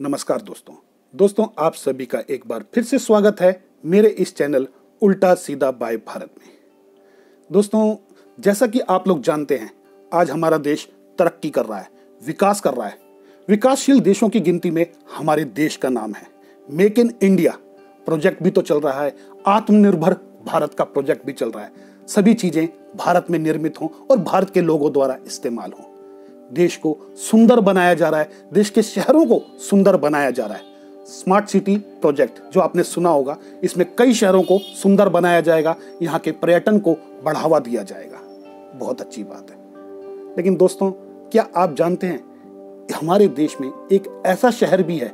नमस्कार दोस्तों आप सभी का एक बार फिर से स्वागत है मेरे इस चैनल उल्टा सीधा बाय भारत में। दोस्तों, जैसा कि आप लोग जानते हैं, आज हमारा देश तरक्की कर रहा है, विकास कर रहा है। विकासशील देशों की गिनती में हमारे देश का नाम है। मेक इन इंडिया प्रोजेक्ट भी तो चल रहा है, आत्मनिर्भर भारत का प्रोजेक्ट भी चल रहा है। सभी चीजें भारत में निर्मित हों और भारत के लोगों द्वारा इस्तेमाल हों। देश को सुंदर बनाया जा रहा है, देश के शहरों को सुंदर बनाया जा रहा है। स्मार्ट सिटी प्रोजेक्ट जो आपने सुना होगा, इसमें कई शहरों को सुंदर बनाया जाएगा, यहाँ के पर्यटन को बढ़ावा दिया जाएगा। बहुत अच्छी बात है। लेकिन दोस्तों, क्या आप जानते हैं हमारे देश में एक ऐसा शहर भी है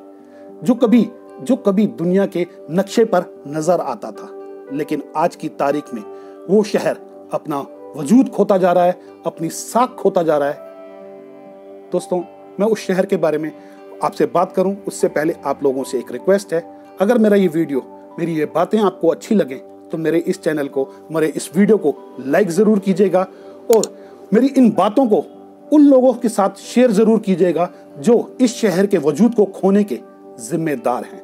जो कभी दुनिया के नक्शे पर नजर आता था, लेकिन आज की तारीख में वो शहर अपना वजूद खोता जा रहा है, अपनी साख खोता जा रहा है। दोस्तों, मैं उस शहर के बारे में आपसे बात करूं उससे पहले आप लोगों से एक रिक्वेस्ट है। अगर मेरा ये वीडियो, मेरी ये बातें आपको अच्छी लगे तो मेरे इस चैनल को, मेरे इस वीडियो को लाइक जरूर कीजिएगा और मेरी इन बातों को उन लोगों के साथ शेयर जरूर कीजिएगा जो इस शहर के वजूद को खोने के जिम्मेदार हैं।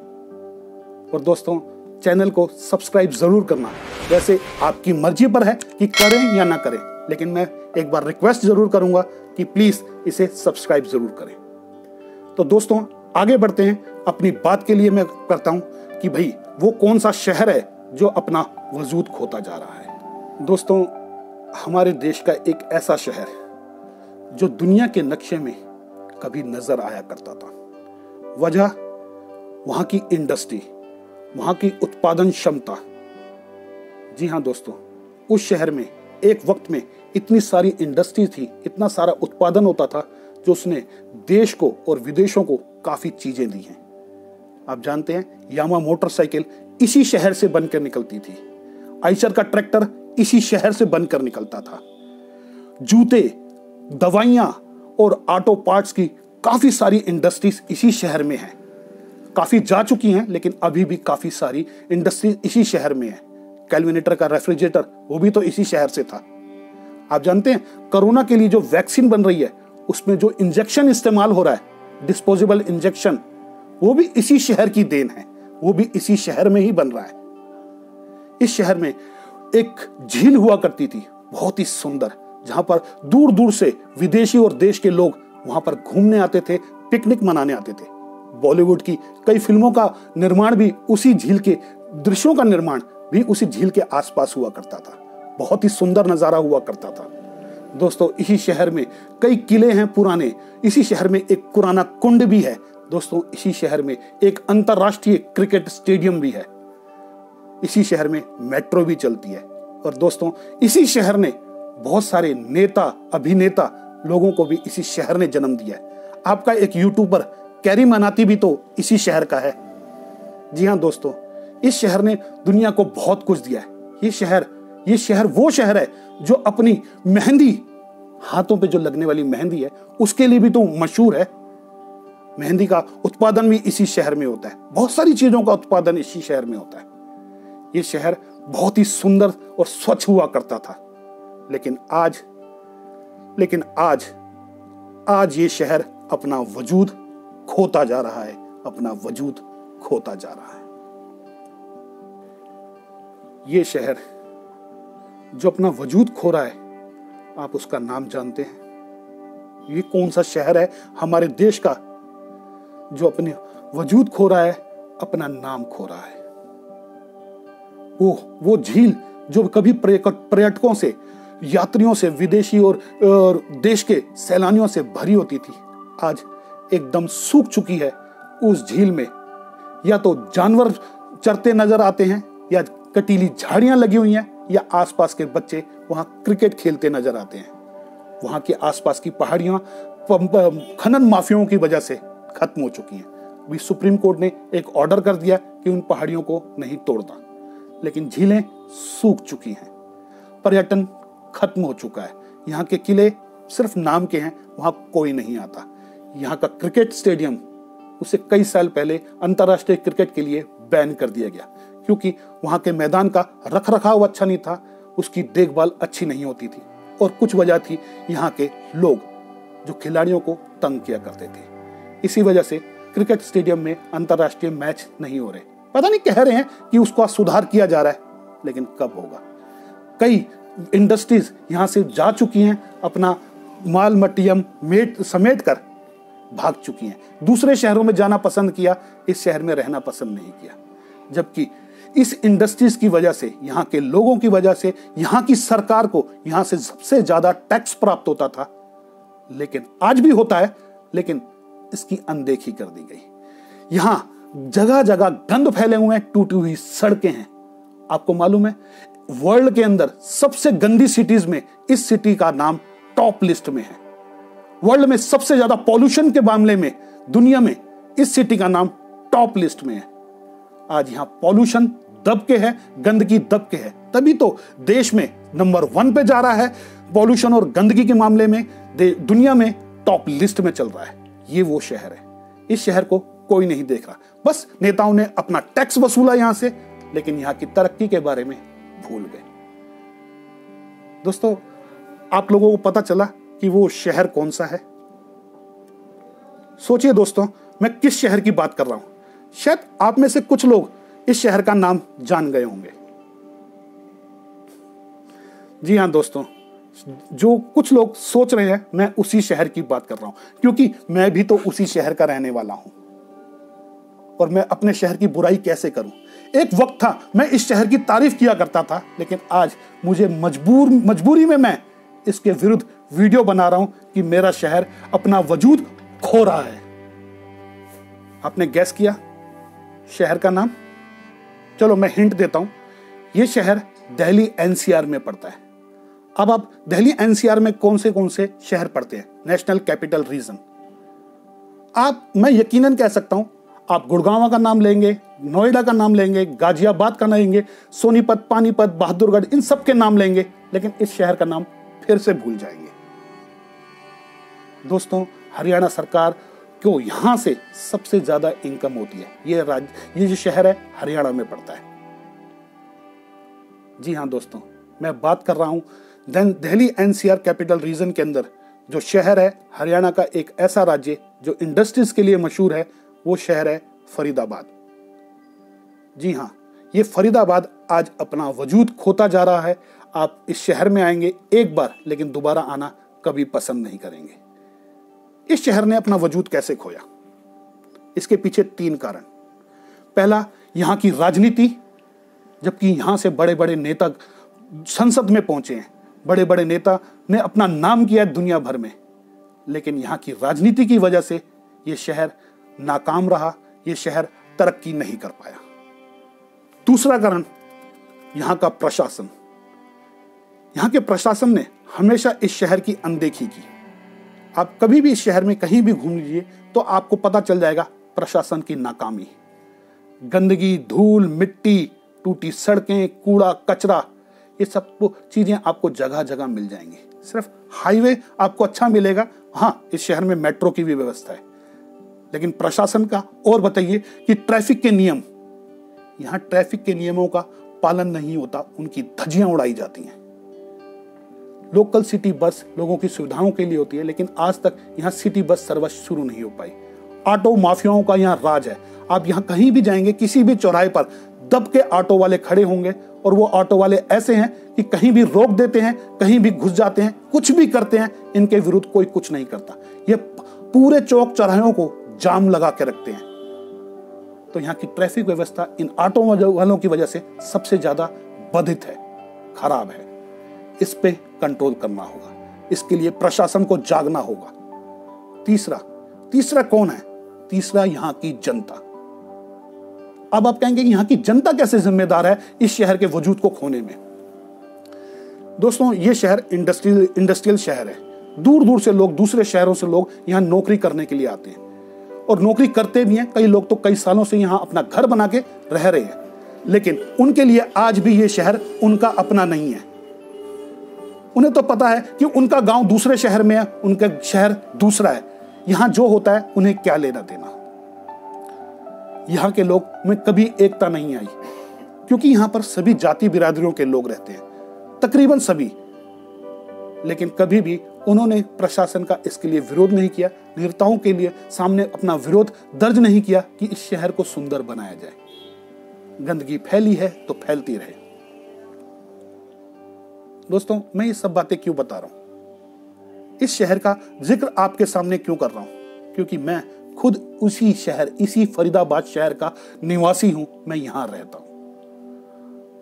और दोस्तों, चैनल को सब्सक्राइब जरूर करना। वैसे आपकी मर्जी पर है कि करें या ना करें, लेकिन मैं एक बार रिक्वेस्ट जरूर करूंगा कि प्लीज इसे सब्सक्राइब जरूर करें। तो दोस्तों, आगे बढ़ते हैं। अपनी बात के लिए मैं करता हूं कि भाई वो कौन सा शहर है जो अपना वजूद खोता जा रहा है। दोस्तों, हमारे देश का एक ऐसा शहर जो दुनिया के नक्शे में कभी नजर आया करता था। वजह वहां की इंडस्ट्री, वहां की उत्पादन क्षमता। जी हाँ दोस्तों, उस शहर में एक वक्त में इतनी सारी इंडस्ट्री थी, इतना सारा उत्पादन होता था जो उसने देश को और विदेशों को काफी चीजें दी हैं। आप जानते हैं, यामा मोटरसाइकिल इसी शहर से बनकर निकलती थी। आइशर का ट्रैक्टर इसी शहर से बनकर निकलता था। जूते, दवाइयां और ऑटो पार्ट्स की काफी सारी इंडस्ट्रीज इसी शहर में हैं। काफी जा चुकी हैं, लेकिन अभी भी काफी सारी इंडस्ट्रीज इसी शहर में है। कैलविनेटर का रेफ्रिजरेटर वो भी तो इसी शहर से था। आप जानते हैं, कोरोना के लिए जो वैक्सीन बन रही है उसमें जो इंजेक्शन इस्तेमाल हो रहा है, डिस्पोजेबल इंजेक्शन, वो भी इसी शहर की देन है। वो भी इसी शहर में ही बन रहा है। इस शहर में एक झील हुआ करती थी, बहुत ही सुंदर, जहां पर दूर दूर से विदेशी और देश के लोग वहां पर घूमने आते थे, पिकनिक मनाने आते थे। बॉलीवुड की कई फिल्मों का निर्माण भी उसी झील के, दृश्यों का निर्माण भी उसी झील के आसपास हुआ करता था। बहुत ही सुंदर नजारा हुआ करता था। दोस्तों, इसी शहर में कई किले हैं पुराने। इसी शहर में एक पुराना कुंड भी है। दोस्तों, इसी शहर में एक अंतरराष्ट्रीय क्रिकेट स्टेडियम भी है। इसी शहर में मेट्रो भी चलती है। और दोस्तों, इसी शहर ने बहुत सारे नेता, अभिनेता लोगों को भी इसी शहर ने जन्म दिया है। आपका एक यूट्यूबर कैरी मनाती भी तो इसी शहर का है। जी हाँ दोस्तों, इस शहर ने दुनिया को बहुत कुछ दिया है। ये शहर वो शहर है जो अपनी मेहंदी, हाथों पे जो लगने वाली मेहंदी है, उसके लिए भी तो मशहूर है। मेहंदी का उत्पादन भी इसी शहर में होता है। बहुत सारी चीजों का उत्पादन इसी शहर में होता है। ये शहर बहुत ही सुंदर और स्वच्छ हुआ करता था। लेकिन आज ये शहर अपना वजूद खोता जा रहा है, अपना वजूद खोता जा रहा है। ये शहर जो अपना वजूद खो रहा है, आप उसका नाम जानते हैं? ये कौन सा शहर है हमारे देश का जो अपने वजूद खो रहा है, अपना नाम खो रहा है? वो झील जो कभी पर्यटकों से, यात्रियों से, विदेशी और देश के सैलानियों से भरी होती थी, आज एकदम सूख चुकी है। उस झील में या तो जानवर चरते नजर आते हैं, या कटीली झाड़ियां लगी हुई हैं, या आसपास के बच्चे वहां क्रिकेट खेलते नजर आते हैं। वहां के आसपास की पहाड़ियां खनन माफियाओं की वजह से खत्म हो चुकी हैं। अभी सुप्रीम कोर्ट ने एक ऑर्डर कर दिया कि उन पहाड़ियों को नहीं तोड़ना, लेकिन झीलें सूख चुकी हैं। पर्यटन खत्म हो चुका है। यहाँ के किले सिर्फ नाम के हैं, वहां कोई नहीं आता। यहाँ का क्रिकेट स्टेडियम, उसे कई साल पहले अंतर्राष्ट्रीय क्रिकेट के लिए बैन कर दिया गया, क्योंकि वहां के मैदान का रखरखाव अच्छा नहीं था, उसकी देखभाल अच्छी नहीं होती थी, और कुछ वजह थी यहाँ के लोग जो खिलाड़ियों को तंग किया करते थे। इसी वजह से क्रिकेट स्टेडियम में अंतर्राष्ट्रीय मैच नहीं हो रहे। पता नहीं, कह रहे हैं कि उसका सुधार किया जा रहा है, लेकिन कब होगा? कई इंडस्ट्रीज यहां से जा चुकी हैं, अपना माल मटियम समेट कर भाग चुकी हैं, दूसरे शहरों में जाना पसंद किया, इस शहर में रहना पसंद नहीं किया। जबकि इस इंडस्ट्रीज की वजह से, यहाँ के लोगों की वजह से, यहाँ की सरकार को यहाँ से सबसे ज्यादा टैक्स प्राप्त होता था, लेकिन आज भी होता है, लेकिन इसकी अनदेखी कर दी गई। यहाँ जगह जगह गंद फैले हुए हैं, टूटी हुई सड़कें हैं। आपको मालूम है, वर्ल्ड के अंदर सबसे गंदी सिटीज में इस सिटी का नाम टॉप लिस्ट में है। वर्ल्ड में सबसे ज्यादा पॉल्यूशन के मामले में दुनिया में इस सिटी का नाम टॉप लिस्ट में है। आज यहां पॉल्यूशन दब के है, गंदगी दब के है, तभी तो देश में नंबर 1 पे जा रहा है पॉल्यूशन और गंदगी के मामले में, दुनिया में टॉप लिस्ट में चल रहा है। ये वो शहर है। इस शहर को कोई नहीं देख रहा, बस नेताओं ने अपना टैक्स वसूला यहां से, लेकिन यहां की तरक्की के बारे में भूल गए। दोस्तों, आप लोगों को पता चला कि वो शहर कौन सा है? सोचिए दोस्तों, मैं किस शहर की बात कर रहा हूं। शायद आप में से कुछ लोग इस शहर का नाम जान गए होंगे। जी हां दोस्तों, जो कुछ लोग सोच रहे हैं, मैं उसी शहर की बात कर रहा हूं, क्योंकि मैं भी तो उसी शहर का रहने वाला हूं। और मैं अपने शहर की बुराई कैसे करूं? एक वक्त था मैं इस शहर की तारीफ किया करता था, लेकिन आज मुझे मजबूरी में मैं इसके विरुद्ध वीडियो बना रहा हूं कि मेरा शहर अपना वजूद खो रहा है। आपने गैस किया शहर का नाम? चलो मैं हिंट देता हूं, यह शहर दिल्ली एनसीआर में पड़ता है। अब आप दिल्ली एनसीआर में कौन से शहर पड़ते हैं? National capital region. मैं यकीनन कह सकता हूं, आप गुड़गांव का नाम लेंगे, नोएडा का नाम लेंगे, गाजियाबाद का नाम लेंगे, सोनीपत, पानीपत, बहादुरगढ़, इन सब के नाम लेंगे, लेकिन इस शहर का नाम फिर से भूल जाएंगे। दोस्तों, हरियाणा सरकार को यहां से सबसे ज्यादा इनकम होती है। ये जो शहर है हरियाणा में पड़ता है। जी हां दोस्तों, मैं बात कर रहा हूं दिल्ली एनसीआर कैपिटल रीजन के अंदर जो शहर है हरियाणा का, एक ऐसा राज्य जो इंडस्ट्रीज के लिए मशहूर है, वो शहर है फरीदाबाद। जी हां, ये फरीदाबाद आज अपना वजूद खोता जा रहा है। आप इस शहर में आएंगे एक बार, लेकिन दोबारा आना कभी पसंद नहीं करेंगे। इस शहर ने अपना वजूद कैसे खोया? इसके पीछे 3 कारण। पहला, यहां की राजनीति। जबकि यहां से बड़े बड़े नेता संसद में पहुंचे हैं, बड़े बड़े नेता ने अपना नाम किया है दुनिया भर में, लेकिन यहां की राजनीति की वजह से यह शहर नाकाम रहा, यह शहर तरक्की नहीं कर पाया। दूसरा कारण, यहां का प्रशासन। यहां के प्रशासन ने हमेशा इस शहर की अनदेखी की। आप कभी भी इस शहर में कहीं भी घूम लीजिए तो आपको पता चल जाएगा प्रशासन की नाकामी। गंदगी, धूल, मिट्टी, टूटी सड़कें, कूड़ा कचरा, ये सब चीजें आपको जगह जगह मिल जाएंगी। सिर्फ हाईवे आपको अच्छा मिलेगा। हाँ, इस शहर में मेट्रो की भी व्यवस्था है, लेकिन प्रशासन का और बताइए कि ट्रैफिक के नियम, यहां ट्रैफिक के नियमों का पालन नहीं होता, उनकी धज्जियां उड़ाई जाती हैं। लोकल सिटी बस लोगों की सुविधाओं के लिए होती है, लेकिन आज तक यहां सिटी बस सर्विस शुरू नहीं हो पाई। ऑटो माफियाओं का यहां राज है। आप यहां कहीं भी जाएंगे, किसी भी चौराहे पर दब के ऑटो वाले खड़े होंगे, और वो ऑटो वाले ऐसे हैं कि कहीं भी रोक देते हैं, कहीं भी घुस जाते हैं, कुछ भी करते हैं, इनके विरुद्ध कोई कुछ नहीं करता। ये पूरे चौक चौराहों को जाम लगा के रखते हैं। तो यहाँ की ट्रैफिक व्यवस्था इन ऑटो वालों की वजह से सबसे ज्यादा बाधित है, खराब है। इस पे कंट्रोल करना होगा, इसके लिए प्रशासन को जागना होगा। तीसरा कौन है? तीसरा यहाँ की जनता। अब आप कहेंगे कि यहाँ की जनता कैसे जिम्मेदार है इस शहर के वजूद को खोने में? दोस्तों, ये शहर इंडस्ट्रियल शहर है। दूर दूर से लोग, दूसरे शहरों से लोग यहाँ नौकरी करने के लिए आते हैं, और नौकरी करते भी हैं। कई लोग तो कई सालों से यहाँ अपना घर बना के रह रहे हैं, लेकिन उनके लिए आज भी ये शहर उनका अपना नहीं है। उन्हें तो पता है कि उनका गांव दूसरे शहर में है, उनका शहर दूसरा है। यहां जो होता है उन्हें क्या लेना देना। यहां के लोग में कभी एकता नहीं आई, क्योंकि यहां पर सभी जाति बिरादरियों के लोग रहते हैं, तकरीबन सभी, लेकिन कभी भी उन्होंने प्रशासन का इसके लिए विरोध नहीं किया, नेताओं के लिए सामने अपना विरोध दर्ज नहीं किया कि इस शहर को सुंदर बनाया जाए। गंदगी फैली है तो फैलती रहे। दोस्तों, मैं ये सब बातें क्यों बता रहा हूं, इस शहर का जिक्र आपके सामने क्यों कर रहा हूं, क्योंकि मैं खुद उसी शहर, इसी फरीदाबाद शहर का निवासी हूं। मैं यहां रहता हूं।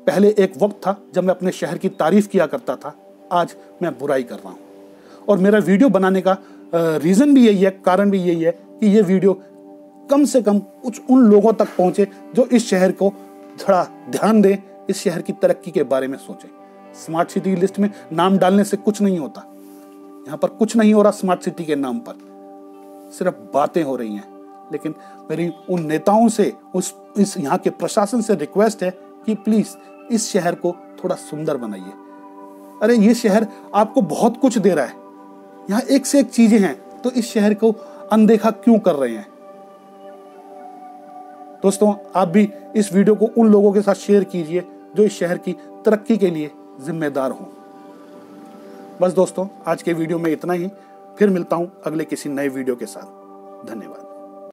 पहले एक वक्त था जब मैं अपने शहर की तारीफ किया करता था, आज मैं बुराई कर रहा हूं। और मेरा वीडियो बनाने का रीजन भी यही है, कारण भी यही है कि ये वीडियो कम से कम कुछ उन लोगों तक पहुंचे जो इस शहर को थोड़ा ध्यान दें, इस शहर की तरक्की के बारे में सोचें। स्मार्ट सिटी लिस्ट में नाम डालने से कुछ नहीं होता। यहां पर कुछ नहीं हो रहा स्मार्ट सिटी के नाम पर, सिर्फ बातें हो रही हैं। लेकिन मेरी उन नेताओं से, इस यहाँ के प्रशासन से रिक्वेस्ट है कि प्लीज इस शहर को थोड़ा सुंदर बनाइए। अरे ये शहर आपको बहुत कुछ दे रहा है, यहाँ एक से एक चीजें हैं, तो इस शहर को अनदेखा क्यों कर रहे हैं? दोस्तों, आप भी इस वीडियो को उन लोगों के साथ शेयर कीजिए जो इस शहर की तरक्की के लिए जिम्मेदार हों। बस दोस्तों, आज के वीडियो में इतना ही। फिर मिलता हूं अगले किसी नए वीडियो के साथ। धन्यवाद।